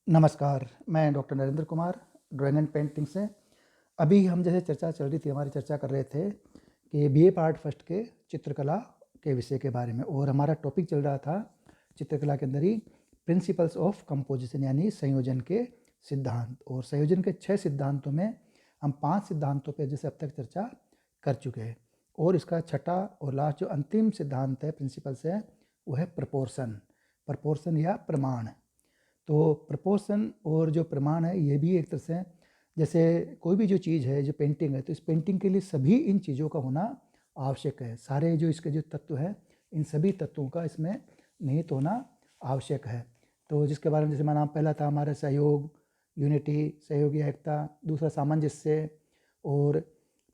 नमस्कार, मैं doctor Narendra Kumar drawing and painting से। अभी हम जैसे चर्चा चल रही थी, हमारी चर्चा कर रहे थे कि बीए पार्ट फर्स्ट के चित्रकला के विषय के बारे में, और हमारा टॉपिक चल रहा था चित्रकला के अंदर ही प्रिंसिपल्स ऑफ कंपोजिशन, यानी संयोजन के सिद्धांत। और संयोजन के 6 सिद्धांतों में हम 5 सिद्धांतों पे जैसे अब तक चर्चा कर चुके हैं, और इसका छठा और लास्ट जो अंतिम सिद्धांत है, प्रिंसिपल्स है, वो है प्रपोर्शन या प्रमाण। तो प्रपोर्शन और जो प्रमाण है, ये भी एक तरह से जैसे कोई भी जो चीज़ है, जो पेंटिंग है, तो इस पेंटिंग के लिए सभी इन चीज़ों का होना आवश्यक है। सारे जो इसके जो तत्व हैं, इन सभी तत्वों का इसमें निहित होना आवश्यक है। तो जिसके बारे में जैसे मैंने पहला था हमारा सहयोग, यूनिटी, सहयोग या एकता। दूसरा सामंजस्य, और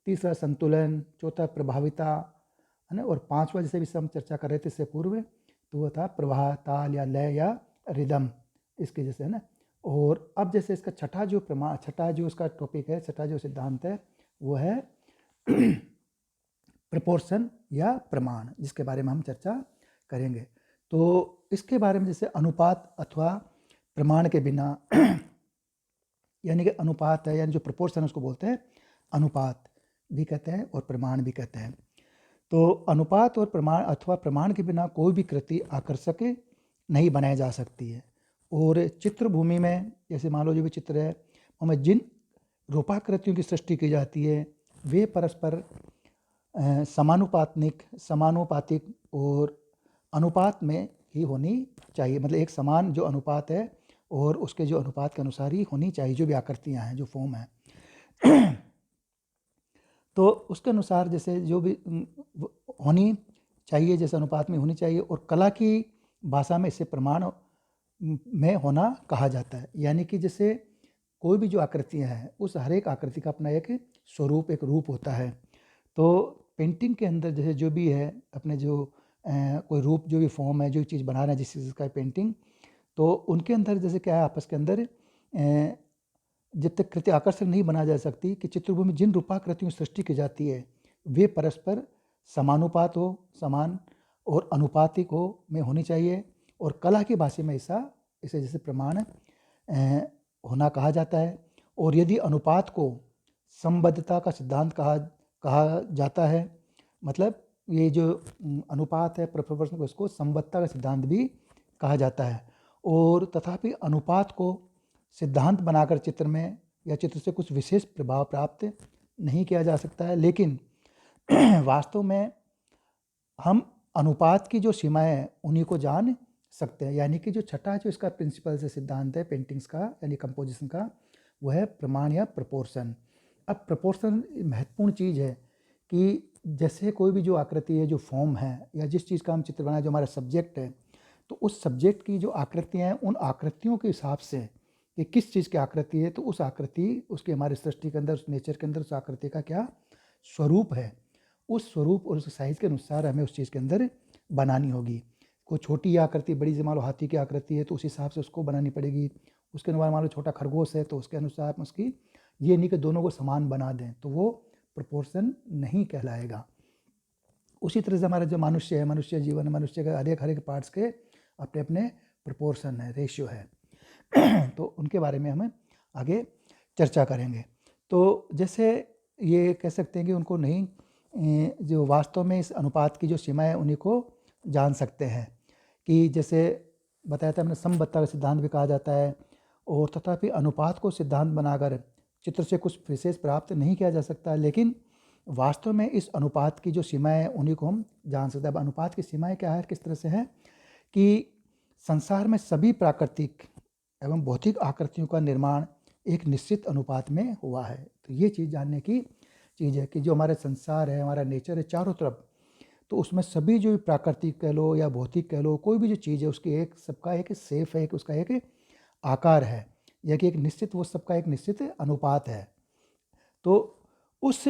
तीसरा संतुलन। चौथा प्रभाविता, है ना। और पांचवा जैसे भी हम चर्चा कर रहे थे इससे पूर्व, तो वो था प्रवाह, ताल या लय या रिदम, इसके जैसे, है ना। और अब जैसे इसका छठा जो इसका टॉपिक है, छठा जो सिद्धांत है, वो है प्रपोर्शन या प्रमाण, जिसके बारे में हम चर्चा करेंगे। तो इसके बारे में जैसे अनुपात अथवा प्रमाण के बिना यानी कि अनुपात है, यानी जो प्रपोर्शन उसको बोलते हैं अनुपात भी कहते हैं और प्रमाण भी कहते हैं। तो अनुपात और प्रमाण अथवा प्रमाण के बिना कोई भी कृति आकर्षक नहीं बनाई जा सकती है। और चित्रभूमि में जैसे मान लो जो भी चित्र है, उनमें जिन रूपाकृतियों की सृष्टि की जाती है, वे परस्पर समानुपातिक और अनुपात में ही होनी चाहिए। मतलब एक समान जो अनुपात है, और उसके जो अनुपात के अनुसार ही होनी चाहिए, जो भी आकृतियाँ हैं, जो फॉर्म है। तो उसके अनुसार जैसे जो भी होनी चाहिए, जैसे अनुपात में होनी चाहिए। और कला की भाषा में इसे प्रमाण में होना कहा जाता है। यानी कि जैसे कोई भी जो आकृतियाँ हैं, उस हर एक आकृति का अपना एक स्वरूप, एक रूप होता है। तो पेंटिंग के अंदर जैसे जो भी है अपने जो कोई रूप, जो भी फॉर्म है, जो चीज़ बना रहे हैं जिस चीज़ का पेंटिंग, तो उनके अंदर जैसे क्या है, आपस के अंदर जब तक कृति आकर्षक नहीं बना जा सकती कि चित्रभूमि जिन रूपाकृतियों की सृष्टि की जाती है, वे परस्पर समानुपात हो, समान और अनुपातिक हो में होनी चाहिए। और कला की भाषा में इसे जैसे प्रमाण होना कहा जाता है। और यदि अनुपात को संबद्धता का सिद्धांत कहा जाता है, मतलब ये जो अनुपात है, प्रपोर्शन को, इसको संबद्धता का सिद्धांत भी कहा जाता है। और तथापि अनुपात को सिद्धांत बनाकर चित्र में या चित्र से कुछ विशेष प्रभाव प्राप्त नहीं किया जा सकता है। लेकिन वास्तव में हम अनुपात की जो सीमाएं हैं, उन्हीं को जान सकते हैं। यानी कि जो छठा जो इसका प्रिंसिपल से सिद्धांत है पेंटिंग्स का, यानी कंपोजिशन का, वो है प्रमाण या प्रपोर्शन। अब प्रपोर्शन महत्वपूर्ण चीज़ है कि जैसे कोई भी जो आकृति है, जो फॉर्म है, या जिस चीज़ का हम चित्र बनाए, जो हमारा सब्जेक्ट है, तो उस सब्जेक्ट की जो आकृतियाँ हैं, उन आकृतियों के हिसाब से कि किस चीज़ की आकृति है, तो उस आकृति, उसके हमारे सृष्टि के अंदर, उस नेचर के अंदर उस आकृति का क्या स्वरूप है, उस स्वरूप और उस साइज़ के अनुसार हमें उस चीज़ के अंदर बनानी होगी। कोई छोटी आकृति, बड़ी से मान लो हाथी की आकृति है, तो उस हिसाब से उसको बनानी पड़ेगी। उसके अनुसार मान लो छोटा खरगोश है, तो उसके अनुसार उसकी, ये नहीं कि दोनों को समान बना दें, तो वो प्रपोर्शन नहीं कहलाएगा। उसी तरह से हमारा जो मनुष्य है, मनुष्य जीवन, मनुष्य के हर एक पार्ट्स के अपने अपने प्रपोर्शन है, रेशियो है। तो उनके बारे में हम आगे चर्चा करेंगे। तो जैसे ये कह सकते हैं कि उनको नहीं, जो वास्तव में इस अनुपात की जो सीमा है, उन्हीं को जान सकते हैं। कि जैसे बताया था हमने, समबद्धता का सिद्धांत भी कहा जाता है। और तथापि अनुपात को सिद्धांत बनाकर चित्र से कुछ विशेष प्राप्त नहीं किया जा सकता, लेकिन वास्तव में इस अनुपात की जो सीमाएं हैं, उन्हीं को हम जान सकते हैं। अब अनुपात की सीमाएं क्या है, किस तरह से है कि संसार में सभी प्राकृतिक एवं भौतिक आकृतियों का निर्माण एक निश्चित अनुपात में हुआ है। तो ये चीज़ जानने की चीज़ है कि जो हमारे संसार है, हमारा नेचर है चारों तरफ, तो उसमें सभी जो प्राकृतिक कह लो या भौतिक कह लो, कोई भी जो चीज़ है, उसकी एक, सबका एक सेफ है, उसका एक आकार है, या कि एक निश्चित, वो सबका एक निश्चित अनुपात है। तो उस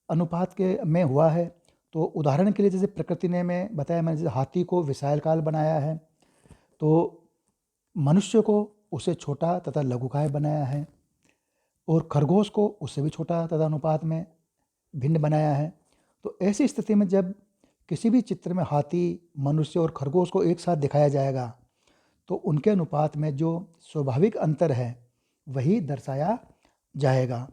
अनुपात के में हुआ है। तो उदाहरण के लिए जैसे प्रकृति ने, मैं बताया मैंने, जैसे हाथी को विशालकाय बनाया है, तो मनुष्य को उससे छोटा तथा लघुकाय बनाया है, और खरगोश को उससे भी छोटा तथा अनुपात में भिन्न बनाया है। तो ऐसी स्थिति में जब किसी भी चित्र में हाथी, मनुष्य और खरगोश को एक साथ दिखाया जाएगा, तो उनके अनुपात में जो स्वाभाविक अंतर है वही दर्शाया जाएगा।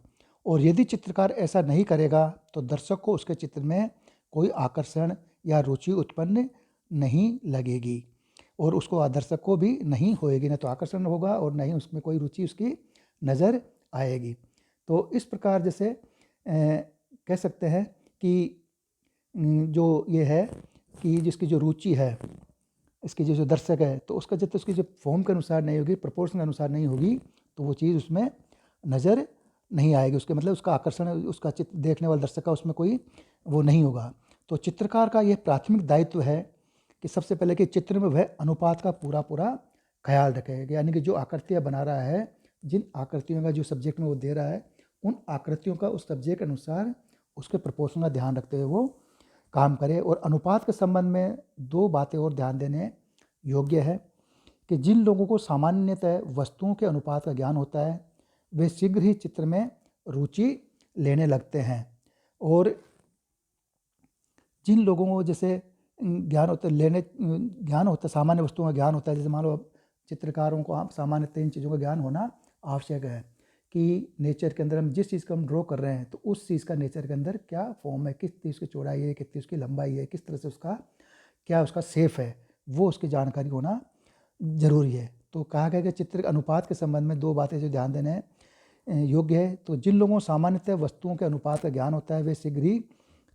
और यदि चित्रकार ऐसा नहीं करेगा तो दर्शक को उसके चित्र में कोई आकर्षण या रुचि उत्पन्न नहीं लगेगी, और उसको दर्शक को भी नहीं होएगी, न तो आकर्षण होगा और न ही उसमें कोई रुचि उसकी नज़र आएगी। तो इस प्रकार जैसे कह सकते हैं कि जो ये है कि जिसकी जो रुचि है, इसकी जो दर्शक है, तो उसका जब तक उसकी जो फॉर्म के अनुसार नहीं होगी, प्रपोर्शन के अनुसार नहीं होगी, तो वो चीज़ उसमें नज़र नहीं आएगी, उसके मतलब उसका आकर्षण, उसका चित्र देखने वाले दर्शक का उसमें कोई वो नहीं होगा। तो चित्रकार का यह प्राथमिक दायित्व है कि सबसे पहले कि चित्र में वह अनुपात का पूरा पूरा ख्याल रखेगा, यानी कि जो आकृतियाँ बना रहा है, जिन आकृतियों का जो सब्जेक्ट में वो दे रहा है, उन आकृतियों का उस सब्जेक्ट के अनुसार उसके प्रपोर्शन का ध्यान रखते हुए वो काम करे। और अनुपात के संबंध में दो बातें और ध्यान देने योग्य है कि जिन लोगों को सामान्यतः वस्तुओं के अनुपात का ज्ञान होता है वे शीघ्र ही चित्र में रुचि लेने लगते हैं, और जिन लोगों को जैसे ज्ञान होता है सामान्य वस्तुओं का ज्ञान होता है, जैसे मान लो अब चित्रकारों को आप सामान्यतः इन चीज़ों का ज्ञान होना आवश्यक है कि नेचर के अंदर हम जिस चीज़ को हम ड्रॉ कर रहे हैं तो उस चीज़ का नेचर के अंदर क्या फॉर्म है, कितनी उसकी चौड़ाई है, कितनी उसकी लंबाई है, किस तरह से उसका क्या उसका शेप है, वो उसकी जानकारी होना ज़रूरी है। तो कहा गया कि चित्र के अनुपात के संबंध में दो बातें जो ध्यान देने योग्य है। तो जिन लोगों को सामान्यतः वस्तुओं के अनुपात का ज्ञान होता है वे शीघ्र ही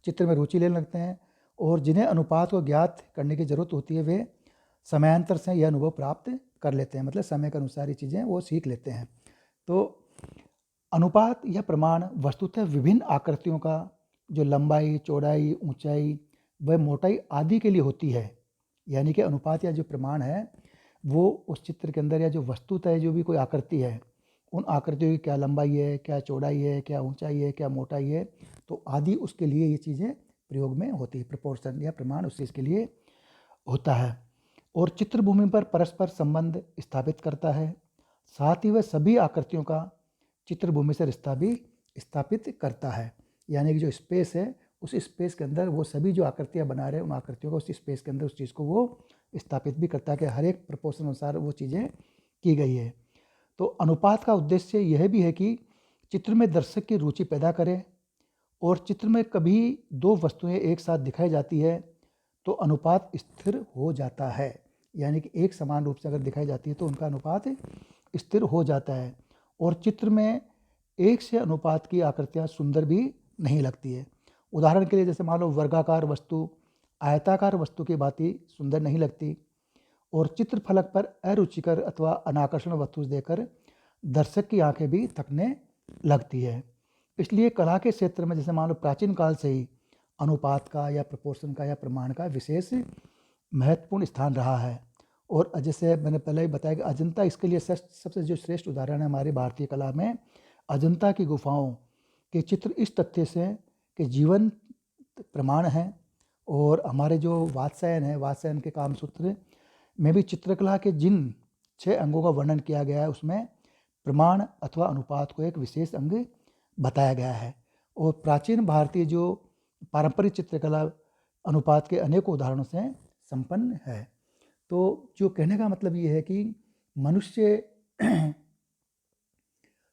चित्र में रुचि लेने लगते हैं, और जिन्हें अनुपात को ज्ञात करने की ज़रूरत होती है वे समयांतर से यह अनुभव प्राप्त कर लेते हैं, मतलब समय के अनुसार ये चीज़ें वो सीख लेते हैं। तो अनुपात या प्रमाण वस्तुतः विभिन्न आकृतियों का जो लंबाई, चौड़ाई, ऊंचाई व मोटाई आदि के लिए होती है, यानी कि अनुपात या जो प्रमाण है वो उस चित्र के अंदर या जो वस्तुतः जो भी कोई आकृति है उन आकृतियों की क्या लंबाई है, क्या चौड़ाई है, क्या ऊंचाई है, क्या मोटाई है, तो आदि उसके लिए ये चीज़ें प्रयोग में होती है। प्रपोर्शन या प्रमाण उस चीज़ के लिए होता है, और चित्रभूमि पर परस्पर संबंध स्थापित करता है। साथ ही वह सभी आकृतियों का चित्रभूमि से रिश्ता भी स्थापित करता है, यानी कि जो स्पेस है उस स्पेस के अंदर वो सभी जो आकृतियाँ बना रहे हैं उन आकृतियों को उस स्पेस के अंदर उस चीज़ को वो स्थापित भी करता है कि हर एक प्रपोर्शन अनुसार वो चीज़ें की गई है। तो अनुपात का उद्देश्य यह भी है कि चित्र में दर्शक की रुचि पैदा करे, और चित्र में कभी दो वस्तुएं एक साथ दिखाई जाती है तो अनुपात स्थिर हो जाता है, यानी कि एक समान रूप से अगर दिखाई जाती है तो उनका अनुपात स्थिर हो जाता है। और चित्र में एक से अनुपात की आकृतियाँ सुंदर भी नहीं लगती है। उदाहरण के लिए जैसे मान लो वर्गाकार वस्तु आयताकार वस्तु की भांति सुंदर नहीं लगती, और चित्र फलक पर अरुचिकर अथवा अनाकर्षण वस्तु देकर दर्शक की आंखें भी थकने लगती है। इसलिए कला के क्षेत्र में जैसे मान लो प्राचीन काल से ही अनुपात का या प्रपोर्शन का या प्रमाण का विशेष महत्वपूर्ण स्थान रहा है। और जैसे मैंने पहले ही बताया कि अजंता इसके लिए सबसे जो श्रेष्ठ उदाहरण है हमारी भारतीय कला में, अजंता की गुफाओं के चित्र इस तथ्य से कि जीवन प्रमाण है, और हमारे जो वात्स्यायन है, वात्स्यायन के कामसूत्र में भी चित्रकला के जिन 6 अंगों का वर्णन किया गया है उसमें प्रमाण अथवा अनुपात को एक विशेष अंग बताया गया है। और प्राचीन भारतीय जो पारंपरिक चित्रकला अनुपात के अनेक उदाहरणों से संपन्न है। तो जो कहने का मतलब ये है कि मनुष्य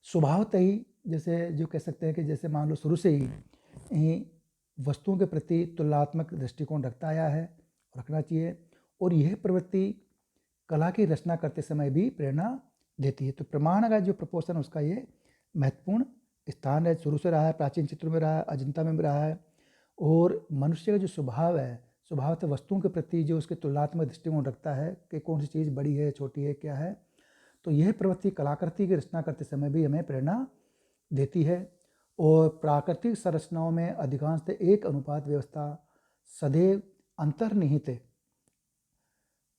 स्वभावतः ही जैसे जो कह सकते हैं कि जैसे मान लो शुरू से ही वस्तुओं के प्रति तुलनात्मक दृष्टिकोण रखता आया है, रखना चाहिए, और यह प्रवृत्ति कला की रचना करते समय भी प्रेरणा देती है। तो प्रमाण का जो प्रपोर्शन उसका ये महत्वपूर्ण स्थान है, शुरू से रहा है, प्राचीन चित्रों में रहा है, अजंता में भी रहा है। और मनुष्य का जो स्वभाव है, स्वभावतः वस्तुओं के प्रति जो उसके तुलनात्मक दृष्टिकोण रखता है कि कौन सी चीज़ बड़ी है, छोटी है, क्या है, तो यह प्रवृत्ति कलाकृति की रचना करते समय भी हमें प्रेरणा देती है। और प्राकृतिक संरचनाओं में अधिकांशतः एक अनुपात व्यवस्था सदैव अंतर्निहित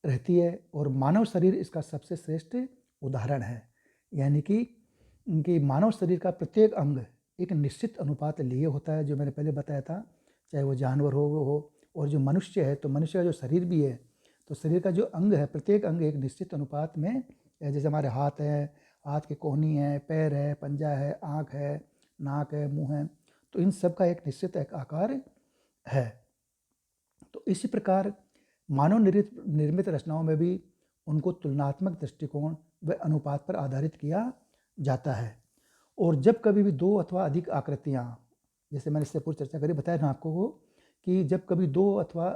रहती है, और मानव शरीर इसका सबसे श्रेष्ठ उदाहरण है। यानी कि मानव शरीर का प्रत्येक अंग एक निश्चित अनुपात लिए होता है, जो मैंने पहले बताया था, चाहे वो जानवर हो और जो मनुष्य है, तो मनुष्य का जो शरीर भी है, तो शरीर का जो अंग है, प्रत्येक अंग एक निश्चित अनुपात में है। जैसे हमारे हाथ है, हाथ की कोहनी है, पैर है, पंजा है, आँख है, नाक है, मुँह है, तो इन सब का एक निश्चित एक आकार है। तो इसी प्रकार मानव निर्मित रचनाओं में भी उनको तुलनात्मक दृष्टिकोण व अनुपात पर आधारित किया जाता है। और जब कभी भी दो अथवा अधिक आकृतियाँ, जैसे मैंने इससे पूर्व चर्चा करी, बताया ना आपको वो कि जब कभी दो अथवा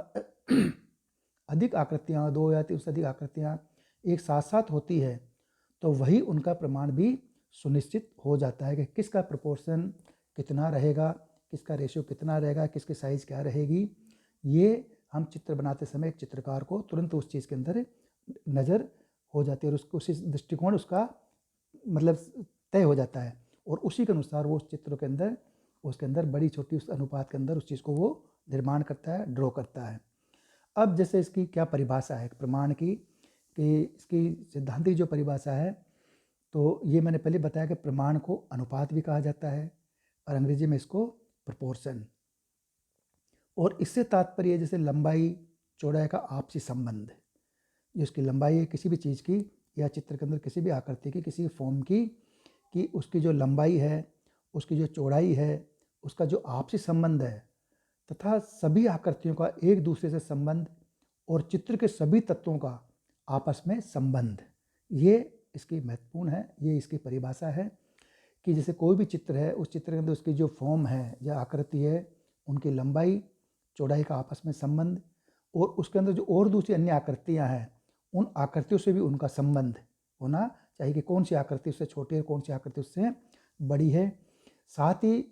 अधिक आकृतियाँ, दो या तीन से अधिक आकृतियाँ एक साथ साथ होती है तो वही उनका प्रमाण भी सुनिश्चित हो जाता है कि किसका प्रोपोर्शन कितना रहेगा, किसका रेशियो कितना रहेगा, किसकी साइज़ क्या रहेगी। ये हम चित्र बनाते समय एक चित्रकार को तुरंत उस चीज़ के अंदर नज़र हो जाती है और उसको उसी दृष्टिकोण उसका मतलब तय हो जाता है और उसी के अनुसार वो उस चित्र के अंदर उसके अंदर बड़ी छोटी उस अनुपात के अंदर उस चीज़ को वो निर्माण करता है, ड्रॉ करता है। अब जैसे इसकी क्या परिभाषा है प्रमाण की, कि इसकी सिद्धांतिक जो परिभाषा है, तो ये मैंने पहले बताया कि प्रमाण को अनुपात भी कहा जाता है और अंग्रेजी में इसको प्रोपोर्शन। और इससे तात्पर्य जैसे लंबाई चौड़ाई का आपसी संबंध, जो इसकी लंबाई है किसी भी चीज़ की या चित्र के अंदर किसी भी आकृति की, किसी फॉर्म की, कि उसकी जो लंबाई है, उसकी जो चौड़ाई है, उसका जो आपसी संबंध है तथा सभी आकृतियों का एक दूसरे से संबंध और चित्र के सभी तत्वों का आपस में संबंध, ये इसकी महत्वपूर्ण है। ये इसकी परिभाषा है कि जैसे कोई भी चित्र है, उस चित्र के अंदर उसकी जो फॉर्म है या आकृति है, उनकी लंबाई चौड़ाई का आपस में संबंध और उसके अंदर जो और दूसरी अन्य आकृतियाँ हैं, उन आकृतियों से भी उनका संबंध होना चाहिए कि कौन सी आकृति उससे छोटी है, कौन सी आकृति उससे बड़ी है। साथ ही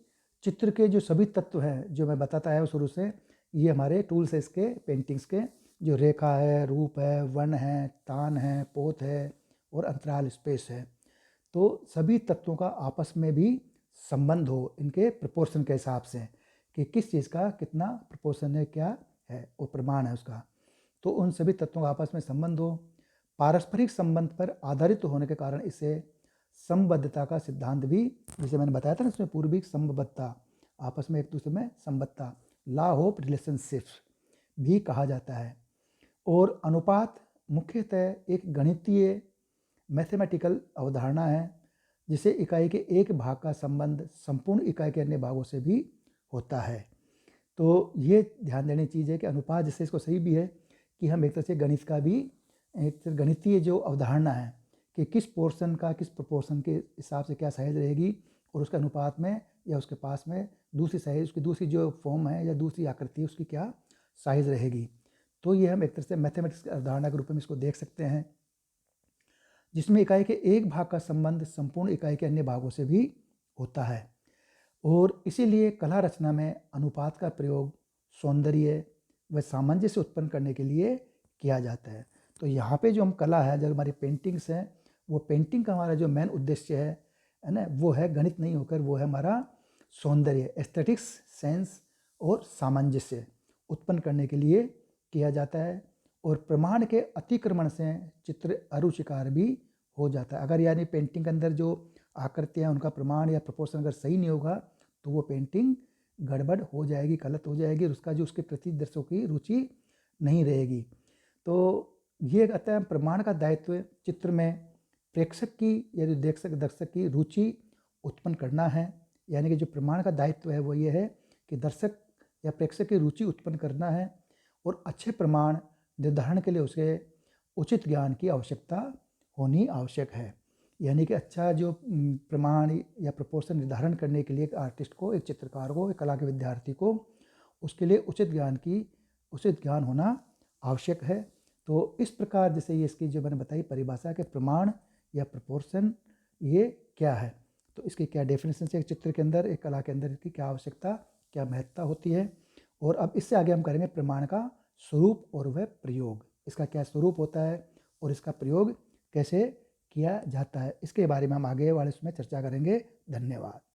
चित्र के जो सभी तत्व हैं जो मैं बताता आया हूँ शुरू से, ये हमारे टूल्स है इसके पेंटिंग्स के, जो रेखा है, रूप है, वर्ण है, तान है, पोत है और अंतराल स्पेस है। तो सभी तत्वों का आपस में भी संबंध हो इनके प्रोपोर्शन के हिसाब से कि किस चीज़ का कितना प्रोपोर्शन है, क्या है और प्रमाण है उसका। तो उन सभी तत्वों का आपस में संबंध हो, पारस्परिक संबंध पर आधारित होने के कारण इसे संबद्धता का सिद्धांत भी, जैसे मैंने बताया था ना इसमें पूर्विक संबद्धता, आपस में एक दूसरे में संबद्धता, लॉ ऑफ रिलेशनशिप्स भी कहा जाता है। और अनुपात मुख्यतः एक गणितीय मैथमेटिकल अवधारणा है जिसे इकाई के एक भाग का संबंध संपूर्ण इकाई के अन्य भागों से भी होता है। तो ये ध्यान देने चीज़ है कि अनुपात, जैसे इसको सही भी है कि हम एक तरह से गणित का भी एक गणितीय जो अवधारणा है कि किस पोर्शन का किस प्रोपोर्शन के हिसाब से क्या साइज रहेगी और उसके अनुपात में या उसके पास में दूसरी साइज, उसकी दूसरी जो फॉर्म है या दूसरी आकृति उसकी क्या साइज रहेगी। तो ये हम एक तरह से मैथमेटिक्स अवधारणा के रूप में इसको देख सकते हैं, जिसमें इकाई के एक भाग का संबंध संपूर्ण इकाई के अन्य भागों से भी होता है। और इसीलिए कला रचना में अनुपात का प्रयोग सौंदर्य व सामंजस्य उत्पन्न करने के लिए किया जाता है। तो यहाँ पे जो हम कला है, जो हमारी पेंटिंग्स हैं, वो पेंटिंग का हमारा जो मेन उद्देश्य है ना, वो है गणित नहीं होकर वो है हमारा सौंदर्य, एस्थेटिक्स सेंस और सामंजस्य उत्पन्न करने के लिए किया जाता है। और प्रमाण के अतिक्रमण से चित्र अरुचिकार भी हो जाता है। अगर यानी पेंटिंग के अंदर जो आकृतियाँ उनका प्रमाण या प्रोपोर्शन अगर सही नहीं होगा तो वो पेंटिंग गड़बड़ हो जाएगी, गलत हो जाएगी और उसका जो उसके प्रति दर्शकों की रुचि नहीं रहेगी। तो ये कहते हैं प्रमाण का दायित्व चित्र में प्रेक्षक की या जो दर्शक की रुचि उत्पन्न करना है। यानी कि जो प्रमाण का दायित्व है वो ये है कि दर्शक या प्रेक्षक की रुचि उत्पन्न करना है और अच्छे प्रमाण निर्धारण के लिए उसे उचित ज्ञान की आवश्यकता होनी आवश्यक है। यानी कि अच्छा जो प्रमाण या प्रोपोर्शन निर्धारण करने के लिए एक आर्टिस्ट को, एक चित्रकार को, एक कला के विद्यार्थी को, उसके लिए उचित ज्ञान होना आवश्यक है। तो इस प्रकार जैसे ये इसकी जो मैंने बताई परिभाषा के प्रमाण या प्रोपोर्शन ये क्या है, तो इसकी क्या डेफिनेशन है, एक चित्र के अंदर, एक कला के अंदर इसकी क्या आवश्यकता, क्या महत्ता होती है। और अब इससे आगे हम करेंगे प्रमाण का स्वरूप और वह प्रयोग, इसका क्या स्वरूप होता है और इसका प्रयोग कैसे किया जाता है, इसके बारे में हम आगे वाले उसमें चर्चा करेंगे। धन्यवाद।